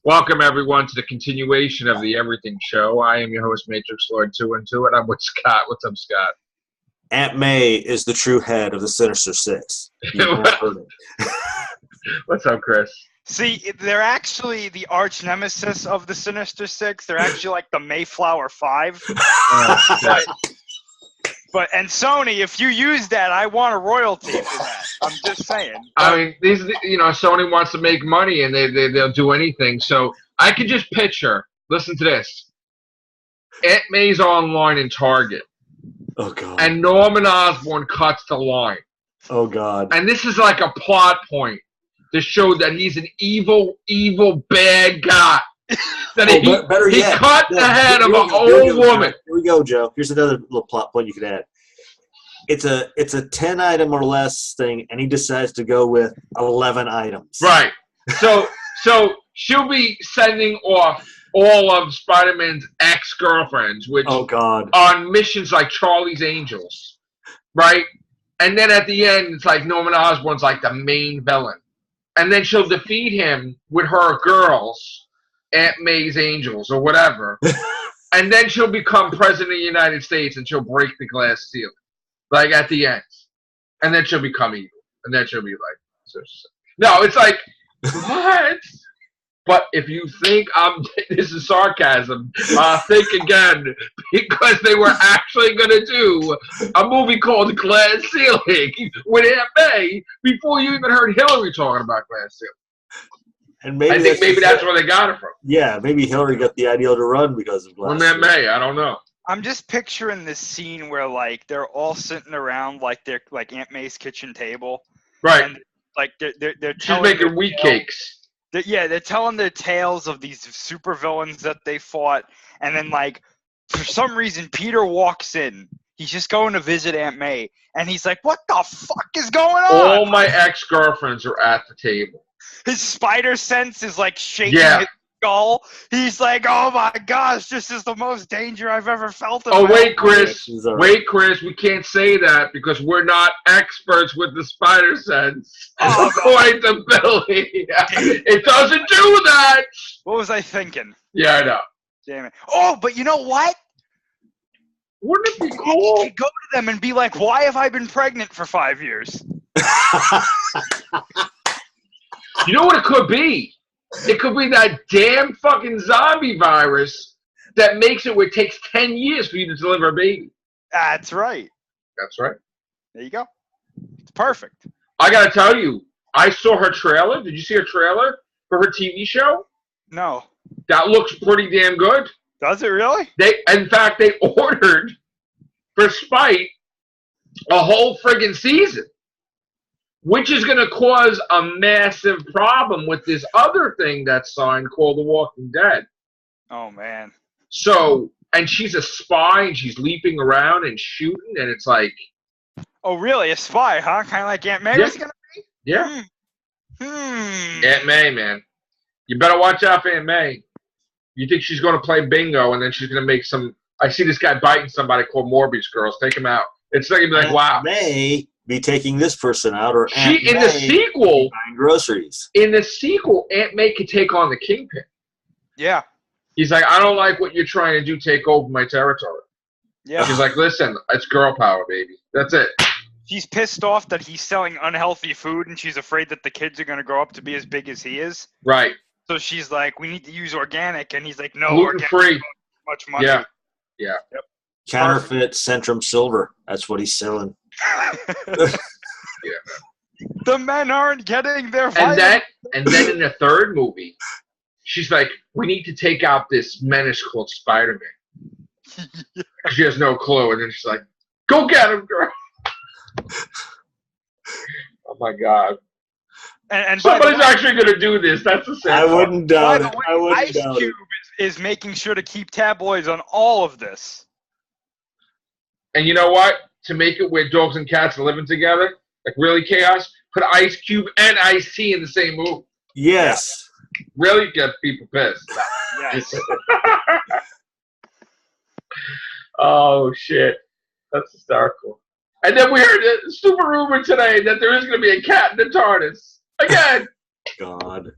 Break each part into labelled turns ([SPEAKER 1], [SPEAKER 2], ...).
[SPEAKER 1] Welcome, everyone, to the continuation of the Everything Show. I am your host, Matrix Lord 212, and I'm with Scott. What's up, Scott?
[SPEAKER 2] Aunt May is the true head of the Sinister Six.
[SPEAKER 1] What's up, Chris?
[SPEAKER 3] See, they're actually the arch nemesis of the Sinister Six. They're actually like the Mayflower Five. And Sony, if you use that, I want a royalty for that. I'm just saying.
[SPEAKER 1] I mean, Sony wants to make money, and they'll do anything. So I can just picture. Listen to this. Aunt May's online in Target.
[SPEAKER 2] Oh God.
[SPEAKER 1] And Norman Osborn cuts the line.
[SPEAKER 2] Oh God.
[SPEAKER 1] And this is like a plot point to show that he's an evil, bad guy. That he cut the head of an old woman.
[SPEAKER 2] Here we go, Joe. Here's another little plot point you could add. It's a 10-item or less thing, and he decides to go with 11 items.
[SPEAKER 1] Right. So she'll be sending off all of Spider-Man's ex-girlfriends, which on missions like Charlie's Angels, right? And then at the end, it's like Norman Osborn's like the main villain. And then she'll defeat him with her girls, Aunt May's Angels or whatever. And then she'll become president of the United States and she'll break the glass ceiling. Like at the end. And then she'll become evil. And then she'll be like, no, it's like, what? But if you think this is sarcasm, think again, because they were actually going to do a movie called Glass Ceiling with Aunt May before you even heard Hillary talking about Glass Ceiling.
[SPEAKER 2] And I
[SPEAKER 1] think maybe that's where they got it from.
[SPEAKER 2] Yeah, maybe Hillary got the idea to run because of Glass
[SPEAKER 1] Ceiling. Aunt May, I don't know.
[SPEAKER 3] I'm just picturing this scene where like they're all sitting around like they're like Aunt May's kitchen table,
[SPEAKER 1] right?
[SPEAKER 3] And, like they're
[SPEAKER 1] she's making wheat cakes.
[SPEAKER 3] They're telling their tales of these supervillains that they fought, and then like for some reason Peter walks in. He's just going to visit Aunt May, and he's like, "What the fuck is going on?"
[SPEAKER 1] All my ex-girlfriends are at the table.
[SPEAKER 3] His spider sense is like shaking his skull. He's like, "Oh my gosh, this is the most danger I've ever felt."
[SPEAKER 1] Wait, Chris. Wait, Chris. We can't say that because we're not experts with the spider sense. According to Billy, it doesn't do that.
[SPEAKER 3] What was I thinking?
[SPEAKER 1] Yeah, I know.
[SPEAKER 3] Damn it. Oh, but you know what?
[SPEAKER 1] Wouldn't it be cool?
[SPEAKER 3] You could go to them and be like, "Why have I been pregnant for 5 years?"
[SPEAKER 1] You know what it could be? It could be that damn fucking zombie virus that makes it where it takes 10 years for you to deliver a baby.
[SPEAKER 3] That's right.
[SPEAKER 1] That's right.
[SPEAKER 3] There you go. It's perfect.
[SPEAKER 1] I gotta tell you, I saw her trailer. Did you see her trailer for her TV show?
[SPEAKER 3] No.
[SPEAKER 1] That looks pretty damn good.
[SPEAKER 3] Does it really?
[SPEAKER 1] In fact, they ordered, for spite, a whole friggin' season. Which is going to cause a massive problem with this other thing that's signed called The Walking Dead.
[SPEAKER 3] Oh, man.
[SPEAKER 1] So, and she's a spy, and she's leaping around and shooting, and it's like...
[SPEAKER 3] Oh, really? A spy, huh? Kind of like Aunt May was going to be?
[SPEAKER 1] Yeah. Aunt May, man. You better watch out for Aunt May. You think she's going to play bingo, and then she's going to make some... I see this guy biting somebody called Morbius Girls. Take him out. It's going to be like, wow.
[SPEAKER 2] May be taking this person out, or
[SPEAKER 1] in the sequel,
[SPEAKER 2] buying groceries.
[SPEAKER 1] In the sequel, Aunt May could take on the Kingpin.
[SPEAKER 3] Yeah.
[SPEAKER 1] He's like, I don't like what you're trying to do. Take over my territory.
[SPEAKER 3] Yeah.
[SPEAKER 1] He's like, listen, it's girl power, baby. That's it.
[SPEAKER 3] She's pissed off that he's selling unhealthy food, and she's afraid that the kids are going to grow up to be as big as he is.
[SPEAKER 1] Right.
[SPEAKER 3] So she's like, we need to use organic, and he's like, no,
[SPEAKER 1] gluten-free.
[SPEAKER 3] Much money.
[SPEAKER 1] Yeah. Yeah.
[SPEAKER 3] Yep.
[SPEAKER 2] Counterfeit Centrum Silver. That's what he's selling.
[SPEAKER 1] Yeah.
[SPEAKER 3] The men aren't getting their
[SPEAKER 1] and then in the third movie, she's like, we need to take out this menace called Spider-Man. She has no clue, and then she's like, go get him, girl. Oh my God.
[SPEAKER 3] And
[SPEAKER 1] somebody's actually going to do this. That's the same.
[SPEAKER 2] I wouldn't doubt it.
[SPEAKER 3] I wouldn't doubt it. Ice Cube is making sure to keep tabloids on all of this.
[SPEAKER 1] And you know what? To make it where dogs and cats are living together, like really chaos, put Ice Cube and Ice-T in the same movie.
[SPEAKER 2] Yes.
[SPEAKER 1] Really get people pissed.
[SPEAKER 3] Yes.
[SPEAKER 1] Oh, shit. That's hysterical. And then we heard a stupid rumor today that there is going to be a cat in the TARDIS. Again.
[SPEAKER 2] God.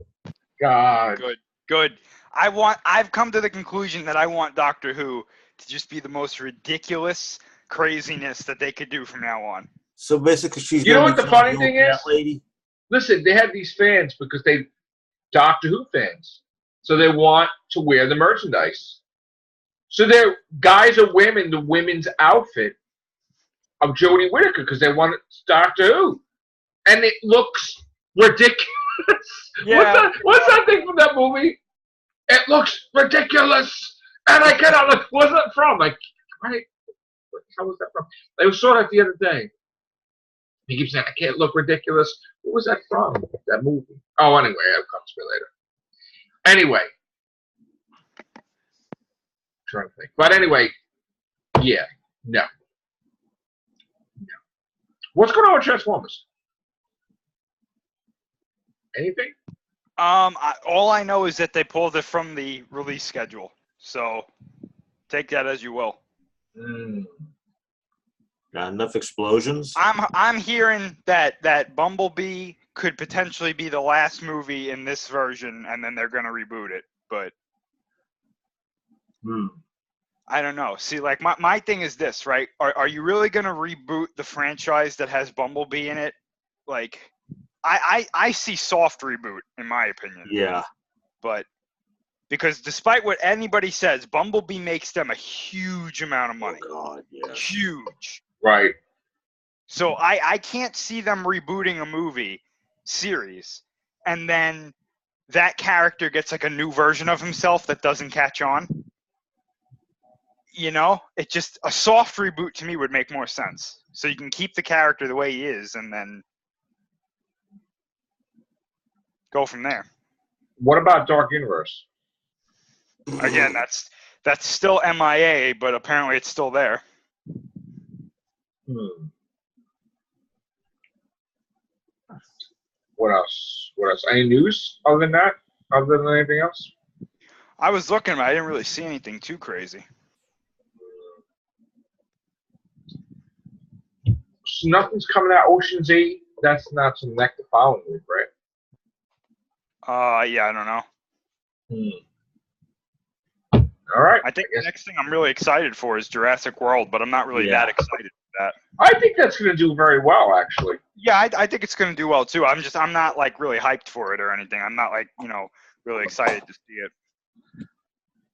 [SPEAKER 1] Good.
[SPEAKER 3] Good. I've come to the conclusion that I want Doctor Who to just be the most ridiculous craziness that they could do from now on.
[SPEAKER 2] So basically, she's.
[SPEAKER 1] You know what the funny thing is?
[SPEAKER 2] Lady.
[SPEAKER 1] Listen, they have these fans because they Doctor Who fans, so they want to wear the merchandise. So they're guys or women, the women's outfit of Jodie Whittaker because they want Doctor Who, and it looks ridiculous.
[SPEAKER 3] Yeah.
[SPEAKER 1] What's that thing from that movie? It looks ridiculous, and I cannot look. What's that from? Like, right? How was that from? I saw that the other day. He keeps saying, I can't look ridiculous. What was that from? That movie? Oh, anyway, it'll come to me later. Anyway. I'm trying to think. But anyway, yeah. No. What's going on with Transformers? Anything?
[SPEAKER 3] All I know is that they pulled it from the release schedule. So take that as you will.
[SPEAKER 2] Not enough explosions.
[SPEAKER 3] I'm hearing that Bumblebee could potentially be the last movie in this version, and then they're gonna reboot it. But I don't know. See, like my thing is this, right? Are you really gonna reboot the franchise that has Bumblebee in it? Like, I see soft reboot in my opinion.
[SPEAKER 2] Yeah.
[SPEAKER 3] But because despite what anybody says, Bumblebee makes them a huge amount of money.
[SPEAKER 2] Oh God, yeah.
[SPEAKER 3] Huge.
[SPEAKER 1] Right.
[SPEAKER 3] So I can't see them rebooting a movie series and then that character gets like a new version of himself that doesn't catch on. You know, it just a soft reboot to me would make more sense. So you can keep the character the way he is and then go from there.
[SPEAKER 1] What about Dark Universe?
[SPEAKER 3] Again, that's still MIA, but apparently it's still there.
[SPEAKER 1] What else? Any news other than that? Other than anything else?
[SPEAKER 3] I was looking, but I didn't really see anything too crazy.
[SPEAKER 1] So nothing's coming out. Ocean's 8. That's not some next the following week, right?
[SPEAKER 3] Yeah, I don't know.
[SPEAKER 1] All right.
[SPEAKER 3] I think the next thing I'm really excited for is Jurassic World, but I'm not really that excited for that.
[SPEAKER 1] I think that's going to do very well, actually.
[SPEAKER 3] Yeah, I think it's going to do well too. I'm not like really hyped for it or anything. I'm not like, really excited to see it.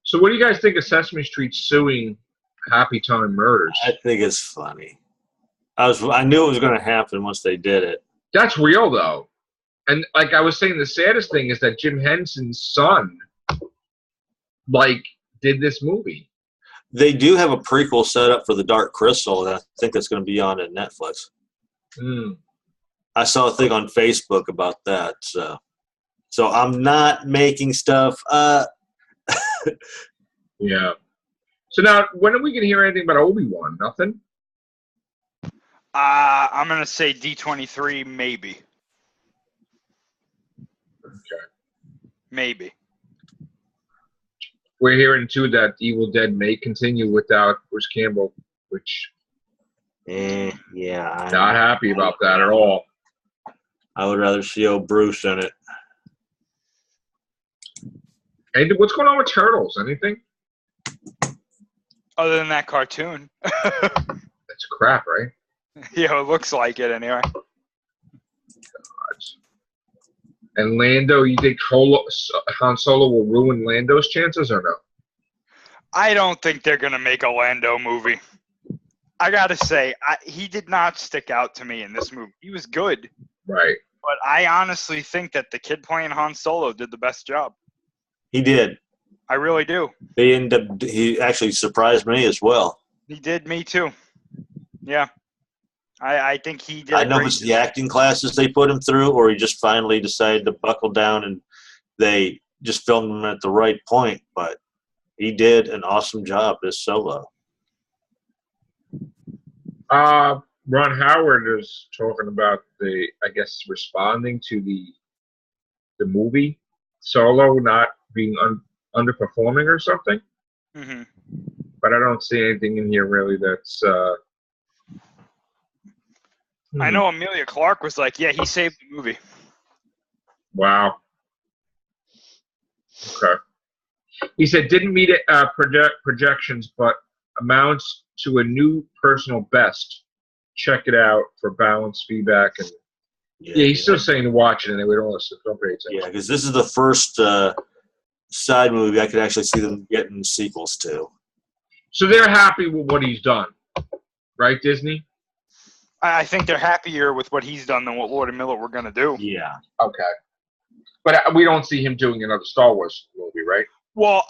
[SPEAKER 1] So what do you guys think of Sesame Street suing Happy Time Murders?
[SPEAKER 2] I think it's funny. I knew it was going to happen once they did it.
[SPEAKER 1] That's real, though. And like I was saying, the saddest thing is that Jim Henson's son, did this movie.
[SPEAKER 2] They do have a prequel set up for The Dark Crystal, and I think that's going to be on Netflix. I saw a thing on Facebook about that. So I'm not making stuff up.
[SPEAKER 1] Yeah. So now, when are we going to hear anything about Obi-Wan? Nothing?
[SPEAKER 3] I'm going to say D23, maybe.
[SPEAKER 1] Okay.
[SPEAKER 3] Maybe.
[SPEAKER 1] We're hearing, too, that Evil Dead may continue without Bruce Campbell, which...
[SPEAKER 2] yeah. I'm
[SPEAKER 1] not happy about that at all.
[SPEAKER 2] I would rather see old Bruce in it.
[SPEAKER 1] Hey, what's going on with Turtles? Anything?
[SPEAKER 3] Other than that cartoon.
[SPEAKER 1] That's crap, right?
[SPEAKER 3] Yeah, it looks like it anyway.
[SPEAKER 1] God. And Lando, you think Han Solo will ruin Lando's chances or no?
[SPEAKER 3] I don't think they're going to make a Lando movie. I got to say, he did not stick out to me in this movie. He was good.
[SPEAKER 1] Right.
[SPEAKER 3] But I honestly think that the kid playing Han Solo did the best job.
[SPEAKER 2] He did.
[SPEAKER 3] I really do.
[SPEAKER 2] He actually surprised me as well.
[SPEAKER 3] He did me too. Yeah. I think he did.
[SPEAKER 2] I know it's the acting classes they put him through, or he just finally decided to buckle down and they just filmed him at the right point. But he did an awesome job as Solo.
[SPEAKER 1] Ron Howard is talking about responding to the movie Solo not being underperforming or something.
[SPEAKER 3] Mm-hmm.
[SPEAKER 1] But I don't see anything in here really that's.
[SPEAKER 3] I know Amelia Clark was like, yeah, he saved the movie.
[SPEAKER 1] Wow. Okay. He said, didn't meet projections, but amounts to a new personal best. Check it out for balanced feedback. And yeah, he's still saying to watch it, and we don't listen to it.
[SPEAKER 2] Yeah, because this is the first side movie I could actually see them getting sequels to.
[SPEAKER 1] So they're happy with what he's done, right, Disney?
[SPEAKER 3] I think they're happier with what he's done than what Lord and Miller were going to do.
[SPEAKER 2] Yeah.
[SPEAKER 1] Okay. But we don't see him doing another Star Wars movie, right?
[SPEAKER 3] Well,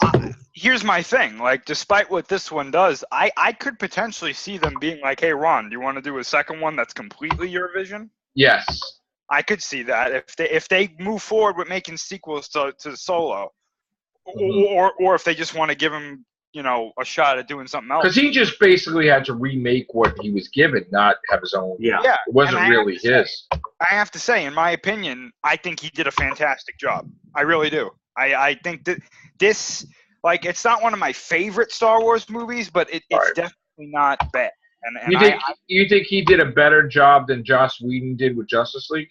[SPEAKER 3] here's my thing. Like, despite what this one does, I could potentially see them being like, hey, Ron, do you want to do a second one that's completely your vision?
[SPEAKER 1] Yes.
[SPEAKER 3] I could see that. If they move forward with making sequels to Solo, or if they just want to give him, a shot at doing something else.
[SPEAKER 1] Because he just basically had to remake what he was given, not have his own.
[SPEAKER 3] Yeah.
[SPEAKER 1] It wasn't really his.
[SPEAKER 3] I have to say, in my opinion, I think he did a fantastic job. I really do. I think that this, like, it's not one of my favorite Star Wars movies, but it's definitely not bad. And
[SPEAKER 1] you think he did a better job than Joss Whedon did with Justice League?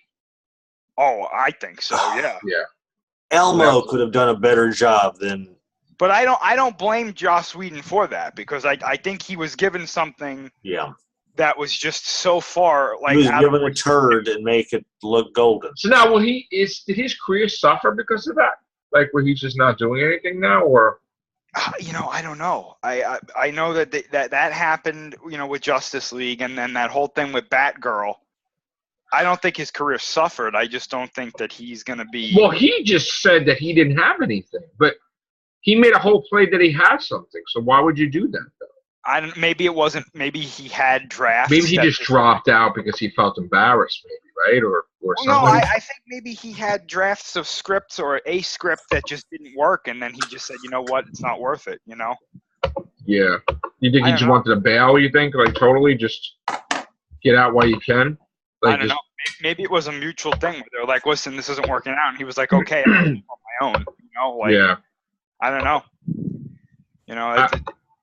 [SPEAKER 3] Oh, I think so. Yeah.
[SPEAKER 1] Yeah.
[SPEAKER 2] Elmo could have done a better job than.
[SPEAKER 3] But I don't blame Joss Whedon for that, because I think he was given something.
[SPEAKER 2] Yeah.
[SPEAKER 3] That was just so far like.
[SPEAKER 2] He was given a turd and make it look golden.
[SPEAKER 1] So now, did his career suffer because of that? Like, where he's just not doing anything now, or?
[SPEAKER 3] I don't know. I know that happened, with Justice League, and then that whole thing with Batgirl. I don't think his career suffered. I just don't think that he's going to be.
[SPEAKER 1] Well, he just said that he didn't have anything, but he made a whole play that he had something. So why would you do that, though?
[SPEAKER 3] Maybe it wasn't. Maybe he had drafts.
[SPEAKER 1] Maybe he just dropped out because he felt embarrassed, maybe, right? Or something.
[SPEAKER 3] No, I think maybe he had drafts of scripts or a script that just didn't work, and then he just said, you know what, it's not worth it,
[SPEAKER 1] Yeah. You think he just wanted to bail, you think? Like, totally just get out while you can? Like,
[SPEAKER 3] I don't know. Maybe it was a mutual thing where they're like, listen, this isn't working out. And he was like, okay, I'm on my own.
[SPEAKER 1] Yeah.
[SPEAKER 3] I don't know.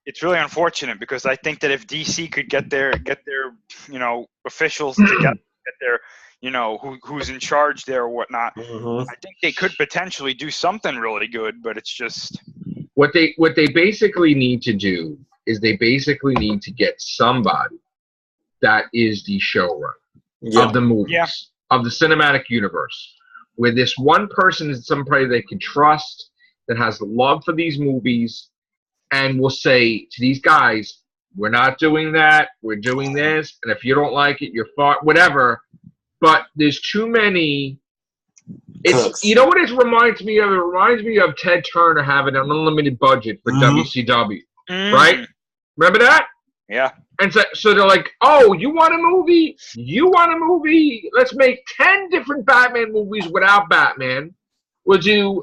[SPEAKER 3] It's really unfortunate, because I think that if DC could get their officials together, get their, who's in charge there or whatnot, I think they could potentially do something really good, but it's just.
[SPEAKER 1] What they basically need to do is they basically need to get somebody that is the showrunner of the movies, of the cinematic universe, where this one person is somebody they can trust, that has love for these movies, and will say to these guys, we're not doing that, we're doing this, and if you don't like it, you're whatever. But there's too many. You know what it reminds me of? It reminds me of Ted Turner having an unlimited budget for WCW, right? Remember that?
[SPEAKER 3] Yeah.
[SPEAKER 1] And so they're like, oh, you want a movie? You want a movie? Let's make 10 different Batman movies without Batman. We'll do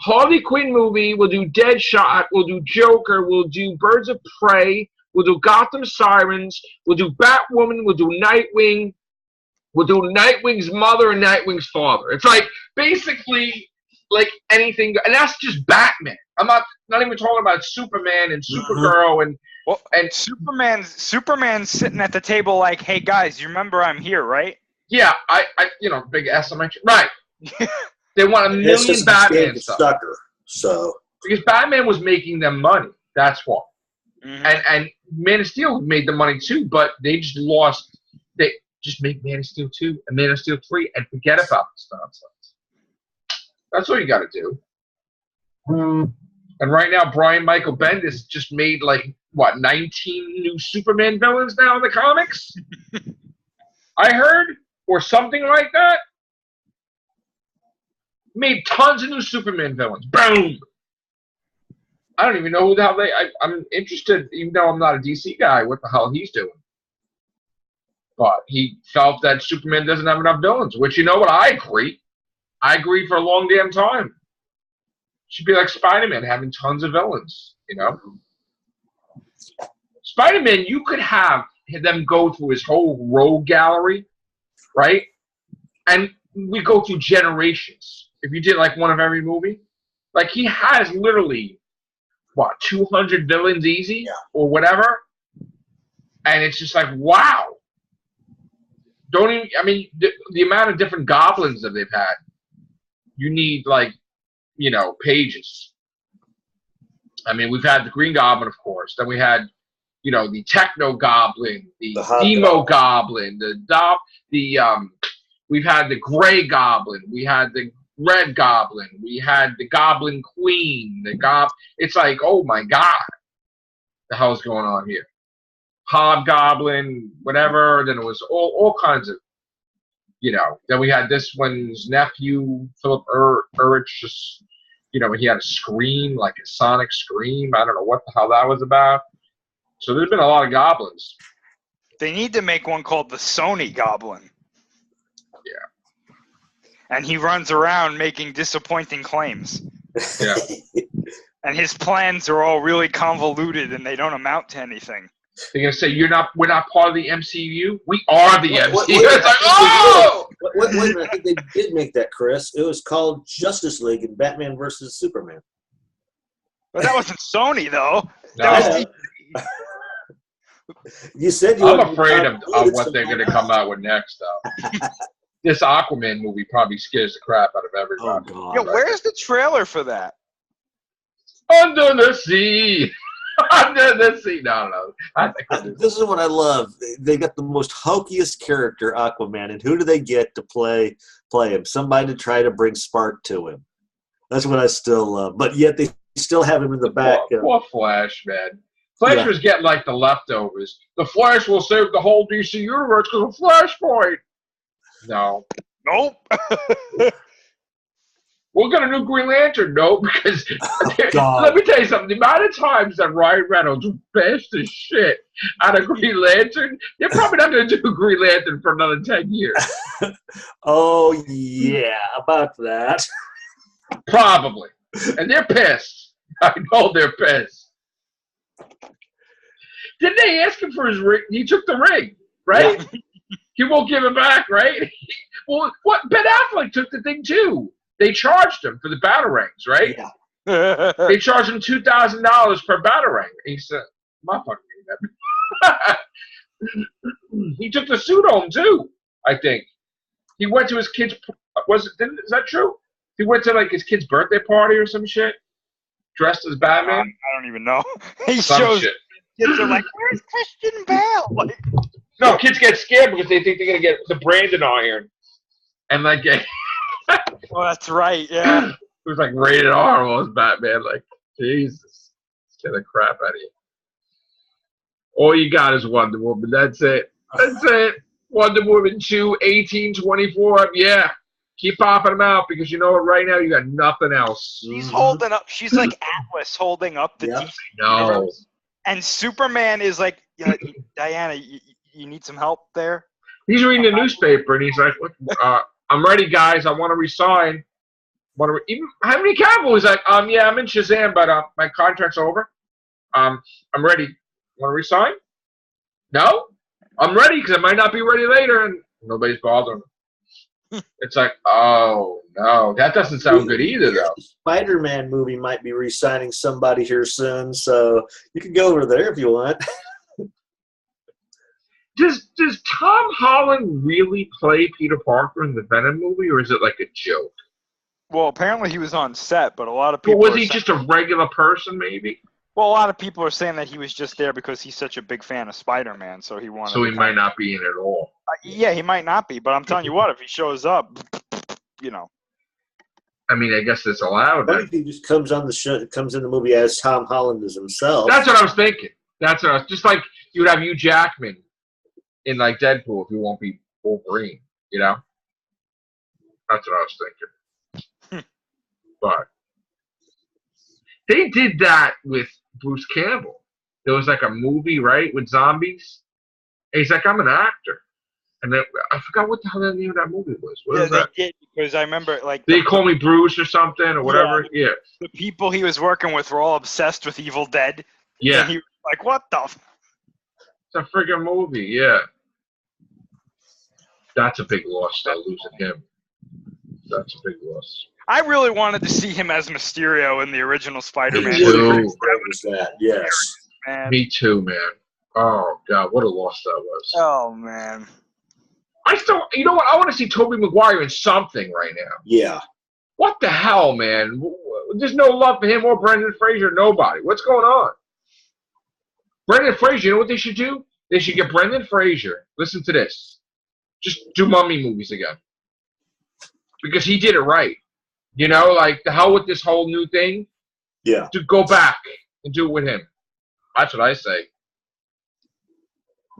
[SPEAKER 1] Harley Quinn movie. We'll do Deadshot. We'll do Joker. We'll do Birds of Prey. We'll do Gotham Sirens. We'll do Batwoman. We'll do Nightwing. We'll do Nightwing's mother and Nightwing's father. It's like basically like anything, and that's just Batman. I'm not even talking about Superman and Supergirl and
[SPEAKER 3] Superman's sitting at the table like, hey guys, you remember I'm here, right?
[SPEAKER 1] Yeah, I big S on my right. They want a million Batman stuff.
[SPEAKER 2] Sucker, so
[SPEAKER 1] because Batman was making them money, that's why. And Man of Steel made the money too, but they just lost. They just make Man of Steel 2 and Man of Steel 3 and forget about this nonsense. That's what you got to do. And right now, Brian Michael Bendis just made 19 new Superman villains now in the comics? I heard, or something like that. Made tons of new Superman villains. Boom! I don't even know who the hell I'm interested, even though I'm not a DC guy, what the hell he's doing. But he felt that Superman doesn't have enough villains, which, you know what, I agree. I agree for a long damn time. Should be like Spider-Man, having tons of villains, Spider-Man, you could have them go through his whole rogue gallery, right? And we go through generations. If you did one of every movie, he has literally 200 villains easy or whatever, and it's just wow. Don't even. I mean, the amount of different goblins that they've had, you need pages. I mean, we've had the Green Goblin, of course. Then we had, you know, the Techno Goblin, the Demo Goblin, we've had the Gray Goblin, we had the Red Goblin, we had the Goblin Queen, it's like, oh my God, the hell's going on here? Hobgoblin, whatever. Then it was all kinds of, you know. Then we had this one's nephew, Philip Urich, just, you know, he had a scream, like a sonic scream. I don't know what the hell that was about. So there's been a lot of goblins.
[SPEAKER 3] They need to make one called the Sony Goblin.
[SPEAKER 1] Yeah.
[SPEAKER 3] And he runs around making disappointing claims.
[SPEAKER 1] Yeah.
[SPEAKER 3] And his plans are all really convoluted and they don't amount to anything.
[SPEAKER 1] They're gonna say we're not part of the MCU. We are the MCU. It's like, oh!
[SPEAKER 2] Wait a minute. I think they did make that, Chris. It was called Justice League and Batman versus Superman.
[SPEAKER 3] But that wasn't Sony, though.
[SPEAKER 1] No.
[SPEAKER 2] You said
[SPEAKER 1] I'm afraid of what they're gonna come out with next, though. This Aquaman movie probably scares the crap out of everybody.
[SPEAKER 2] Oh, God.
[SPEAKER 3] Yeah, where's the trailer for that?
[SPEAKER 1] Under the sea. Under the sea. No.
[SPEAKER 2] This is what I love. They got the most hokiest character, Aquaman, and who do they get to play him? Somebody to try to bring spark to him. That's what I still love. But yet they still have him in the back.
[SPEAKER 1] Poor Flash, man. Flash was getting like the leftovers. The Flash will save the whole DC universe because of Flashpoint. No.
[SPEAKER 3] Nope.
[SPEAKER 1] We'll get a new Green Lantern. No, because let me tell you something. The amount of times that Ryan Reynolds bashed the shit out of Green Lantern, they're probably not going to do Green Lantern for another 10 years.
[SPEAKER 2] Oh, yeah, about that.
[SPEAKER 1] Probably. And they're pissed. I know they're pissed. Didn't they ask him for his ring? He took the ring, right? Yeah. He won't give it back, right? Well, what? Ben Affleck took the thing, too. They charged him for the batarangs, right?
[SPEAKER 2] Yeah.
[SPEAKER 1] They charged him $2,000 per batarang. He said, "My fucking name." He took the suit home too. I think he went to his kid's. Is that true? He went to like his kid's birthday party or some shit, dressed as Batman.
[SPEAKER 3] I don't even know. He
[SPEAKER 1] some
[SPEAKER 3] shows.
[SPEAKER 1] Shit.
[SPEAKER 3] Kids are like, "Where's Christian Bale?" Like,
[SPEAKER 1] no, kids get scared because they think they're gonna get the Brandon iron, and like.
[SPEAKER 3] Oh, that's right, yeah.
[SPEAKER 1] It was like rated R was Batman. Like, Jesus. Get the crap out of you. All you got is Wonder Woman. That's it. That's it. Wonder Woman 2, 1824. Yeah. Keep popping them out because you know what? Right now you got nothing else.
[SPEAKER 3] She's holding up. She's like Atlas holding up the DC universe. And Superman is like, Diana, you need some help there?
[SPEAKER 1] He's reading the newspaper and he's like, I'm ready, guys. I want to resign. Even Henry Cavill is like, yeah, I'm in Shazam, but my contract's over. I'm ready. Want to resign? No, I'm ready because I might not be ready later, and nobody's bothering him. It's like, oh no, that doesn't sound good either, though.
[SPEAKER 2] Spider-Man movie might be re-signing somebody here soon, so you can go over there if you want.
[SPEAKER 1] Does Tom Holland really play Peter Parker in the Venom movie, or is it like a joke?
[SPEAKER 3] Well, apparently he was on set, but a lot of people.
[SPEAKER 1] Well, was he just a regular person, maybe?
[SPEAKER 3] Well, a lot of people are saying that he was just there because he's such a big fan of Spider-Man, so he wanted.
[SPEAKER 1] So he might not be in it at all.
[SPEAKER 3] Yeah, he might not be, but I'm telling you what, if he shows up, you know.
[SPEAKER 1] I mean, I guess it's allowed.
[SPEAKER 2] What if he just comes on the show, comes in the movie as Tom Holland as himself?
[SPEAKER 1] That's what I was thinking. Just like you would have Hugh Jackman in like Deadpool if he won't be Wolverine, you know? That's what I was thinking. But they did that with Bruce Campbell. There was like a movie, right, with zombies. And he's like, I'm an actor. And then, I forgot what the hell the name of that movie was. What is that?
[SPEAKER 3] They did, because I remember, like...
[SPEAKER 1] They call me Bruce or something, or whatever? Yeah.
[SPEAKER 3] The people he was working with were all obsessed with Evil Dead.
[SPEAKER 1] Yeah.
[SPEAKER 3] And he was like, what the...
[SPEAKER 1] It's a friggin' movie, yeah. That's a big loss, though, losing him. That's a big loss.
[SPEAKER 3] I really wanted to see him as Mysterio in the original Spider-Man.
[SPEAKER 1] Me too.
[SPEAKER 2] Yes.
[SPEAKER 3] Man.
[SPEAKER 1] Me too, man. Oh, God, what a loss that was.
[SPEAKER 3] Oh, man.
[SPEAKER 1] You know what? I want to see Tobey Maguire in something right now.
[SPEAKER 2] Yeah.
[SPEAKER 1] What the hell, man? There's no love for him or Brendan Fraser. Nobody. What's going on? Brendan Fraser, you know what they should do? They should get Brendan Fraser. Listen to this. Just do mummy movies again. Because he did it right. You know, like, the hell with this whole new thing.
[SPEAKER 2] Yeah.
[SPEAKER 1] To go back and do it with him. That's what I say.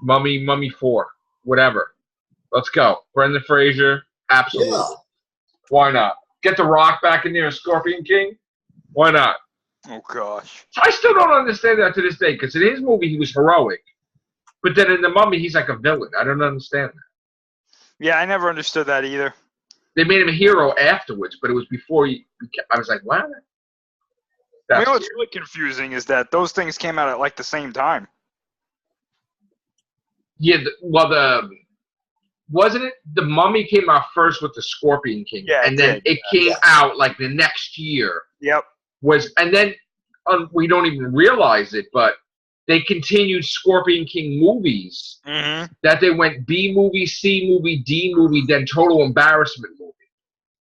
[SPEAKER 1] Mummy 4. Whatever. Let's go. Brendan Fraser. Absolutely. Yeah. Why not? Get The Rock back in there as Scorpion King. Why not?
[SPEAKER 3] Oh, gosh.
[SPEAKER 1] I still don't understand that to this day, because in his movie, he was heroic. But then in The Mummy, he's like a villain. I don't understand that.
[SPEAKER 3] Yeah, I never understood that either.
[SPEAKER 1] They made him a hero afterwards, but it was before he... I was like, what?
[SPEAKER 3] You know what's really confusing is that those things came out at, like, the same time.
[SPEAKER 1] Yeah, wasn't it? The Mummy came out first with the Scorpion King.
[SPEAKER 3] Yeah,
[SPEAKER 1] and then it came out, like, the next year.
[SPEAKER 3] Yep.
[SPEAKER 1] And then, we don't even realize it, but they continued Scorpion King movies.
[SPEAKER 3] Mm-hmm.
[SPEAKER 1] That they went B movie, C movie, D movie, then Total Embarrassment movie.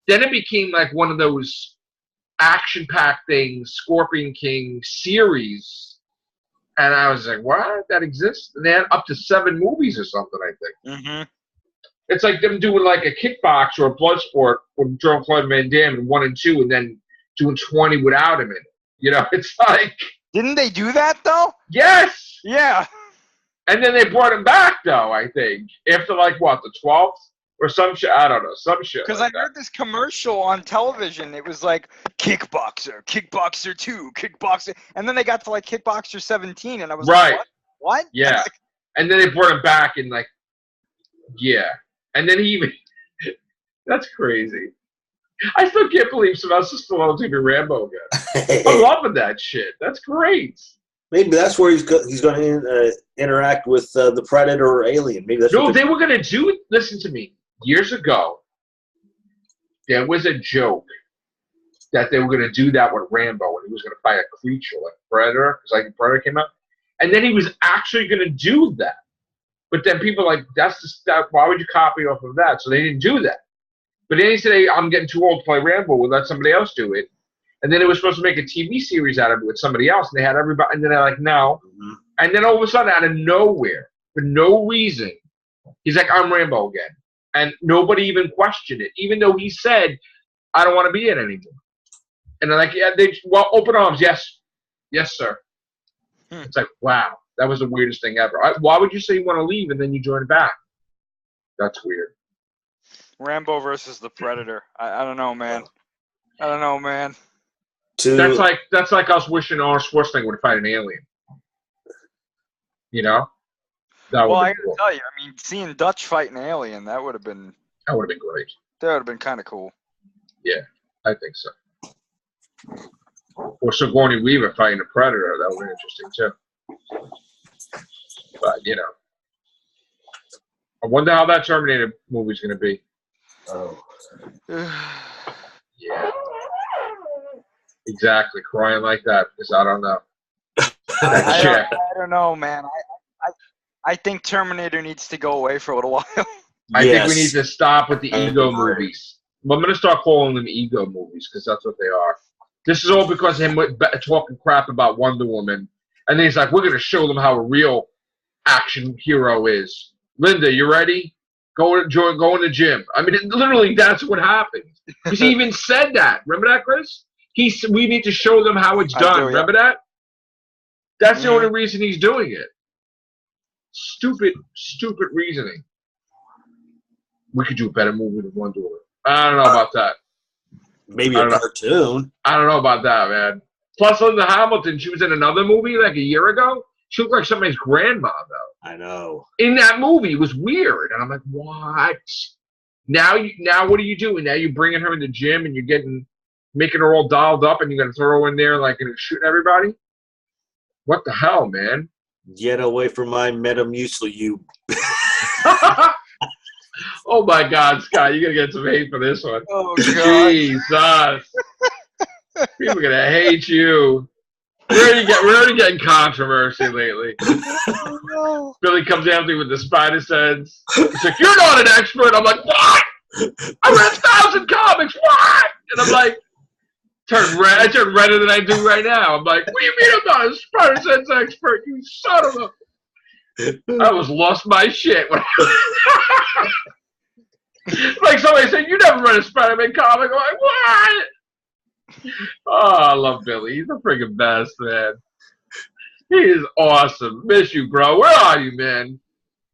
[SPEAKER 1] Then it became like one of those action-packed things, Scorpion King series. And I was like, what? That exists? And they had up to 7 movies or something, I think.
[SPEAKER 3] Mm-hmm.
[SPEAKER 1] It's like them doing like a kickbox or a blood sport with Jean-Claude Van Damme in 1 and 2 and then doing 20 without him in it. You know, it's like...
[SPEAKER 3] Didn't they do that, though?
[SPEAKER 1] Yes!
[SPEAKER 3] Yeah.
[SPEAKER 1] And then they brought him back, though, I think. After, like, what, the 12th? Or some shit? I don't know. Some shit.
[SPEAKER 3] Because I heard this commercial on television. It was like, Kickboxer, Kickboxer 2, Kickboxer. And then they got to, like, Kickboxer 17. And I was like, what?
[SPEAKER 1] Yeah.
[SPEAKER 3] Like,
[SPEAKER 1] and then they brought him back and, like, yeah. And then he even... That's crazy. I still can't believe Sylvester Stallone took a Rambo again. I'm loving that shit. That's great.
[SPEAKER 2] Maybe that's where he's going to interact with the Predator or Alien. Maybe that's
[SPEAKER 1] no, they were going to do it. Listen to me. Years ago, there was a joke that they were going to do that with Rambo, and he was going to fight a creature like Predator, because like the Predator came out, and then he was actually going to do that. But then people were like, why would you copy off of that? So they didn't do that. But then he said, hey, I'm getting too old to play Rambo. We'll let somebody else do it. And then it was supposed to make a TV series out of it with somebody else. And they had everybody. And then they're like, no. Mm-hmm. And then all of a sudden, out of nowhere, for no reason, he's like, I'm Rambo again. And nobody even questioned it, even though he said, I don't want to be in it anymore. And they're like, yeah, open arms. Yes. Yes, sir. It's like, wow, that was the weirdest thing ever. Why would you say you want to leave and then you join back? That's weird.
[SPEAKER 3] Rambo versus the Predator. I don't know, man. I don't know, man.
[SPEAKER 1] That's like us wishing Arnold Schwarzenegger would fight an alien. You know?
[SPEAKER 3] Well, I gotta tell you, I mean, seeing Dutch fight an alien, that would have been
[SPEAKER 1] great.
[SPEAKER 3] That would have been kind of cool.
[SPEAKER 1] Yeah, I think so. Or Sigourney Weaver fighting a Predator. That would be interesting, too. But, you know. I wonder how that Terminator movie's going to be.
[SPEAKER 2] Oh.
[SPEAKER 1] Yeah. Exactly. Crying like that because I don't know.
[SPEAKER 3] I don't know, man. I think Terminator needs to go away for a little while.
[SPEAKER 1] I think we need to stop with the ego movies. I'm going to start calling them ego movies because that's what they are. This is all because of him talking crap about Wonder Woman. And then he's like, we're going to show them how a real action hero is. Linda, you ready? Go in the gym. I mean, literally, that's what happened. Because he even said that. Remember that, Chris? We need to show them how it's done. Remember that? That's the only reason he's doing it. Stupid reasoning. We could do a better movie than Wonder Woman. I don't know about that.
[SPEAKER 2] Maybe a cartoon.
[SPEAKER 1] I don't know about that, man. Plus, Linda Hamilton, she was in another movie like a year ago. She looked like somebody's grandma, though.
[SPEAKER 2] I know.
[SPEAKER 1] In that movie, it was weird. And I'm like, what? Now what are you doing? Now you're bringing her in the gym and you're making her all dolled up and you're going to throw her in there like and shooting everybody? What the hell, man?
[SPEAKER 2] Get away from my Metamucil, you.
[SPEAKER 1] Oh, my God, Scott. You're going to get some hate for this one.
[SPEAKER 3] Oh, God.
[SPEAKER 1] Jesus. People are going to hate you. We're already getting controversy lately.
[SPEAKER 3] Oh, no.
[SPEAKER 1] Billy comes after me with the spider sense. He's like, you're not an expert. I'm like, what? I read 1,000 comics. What? And I'm like, Turned red. I turned redder than I do right now. I'm like, what do you mean I'm not a Spider-Sense expert, you son of a... I was lost my shit. Like somebody said, you never read a Spider-Man comic. I'm like, what? Oh, I love Billy. He's the freaking best, man. He is awesome. Miss you, bro. Where are you, man?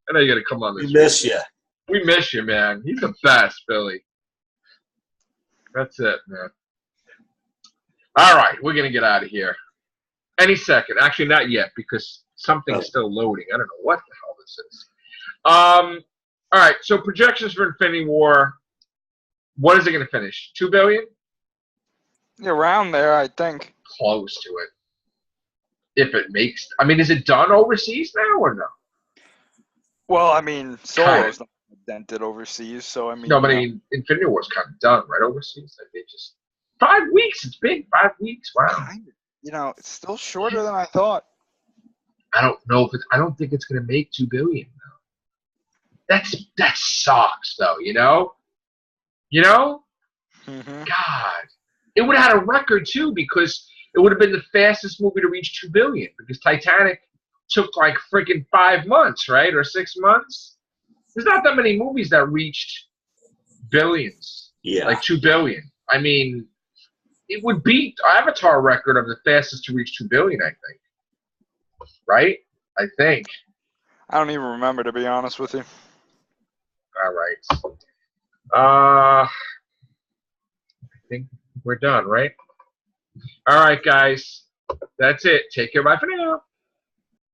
[SPEAKER 1] I know you got to come on this.
[SPEAKER 2] We miss you.
[SPEAKER 1] We miss you, man. He's the best, Billy. That's it, man. All right, we're going to get out of here. Any second. Actually, not yet, because something's still loading. I don't know what the hell this is. All right, so projections for Infinity War. What is it going to finish? 2 billion?
[SPEAKER 3] Around there, I think.
[SPEAKER 1] Close to it. If it makes... I mean, is it done overseas now or no?
[SPEAKER 3] Well, I mean, Solo's not dented overseas, so I mean...
[SPEAKER 1] No, but I mean, Infinity War's kind of done, right, overseas? Like they just... 5 weeks! It's big. 5 weeks. Wow.
[SPEAKER 3] Kind of. You know, it's still shorter than I thought.
[SPEAKER 1] I don't know if it's... I don't think it's going to make 2 billion, though. That sucks, though, you know? You know?
[SPEAKER 3] Mm-hmm.
[SPEAKER 1] God. It would have had a record, too, because it would have been the fastest movie to reach 2 billion, because Titanic took, like, freaking 5 months, right? Or 6 months? There's not that many movies that reached billions.
[SPEAKER 2] Yeah.
[SPEAKER 1] Like 2 billion. I mean, it would beat Avatar record of the fastest to reach 2 billion, I think. Right? I think.
[SPEAKER 3] I don't even remember, to be honest with you.
[SPEAKER 1] All right. I think we're done, right? All right, guys. That's it. Take care. Bye for now.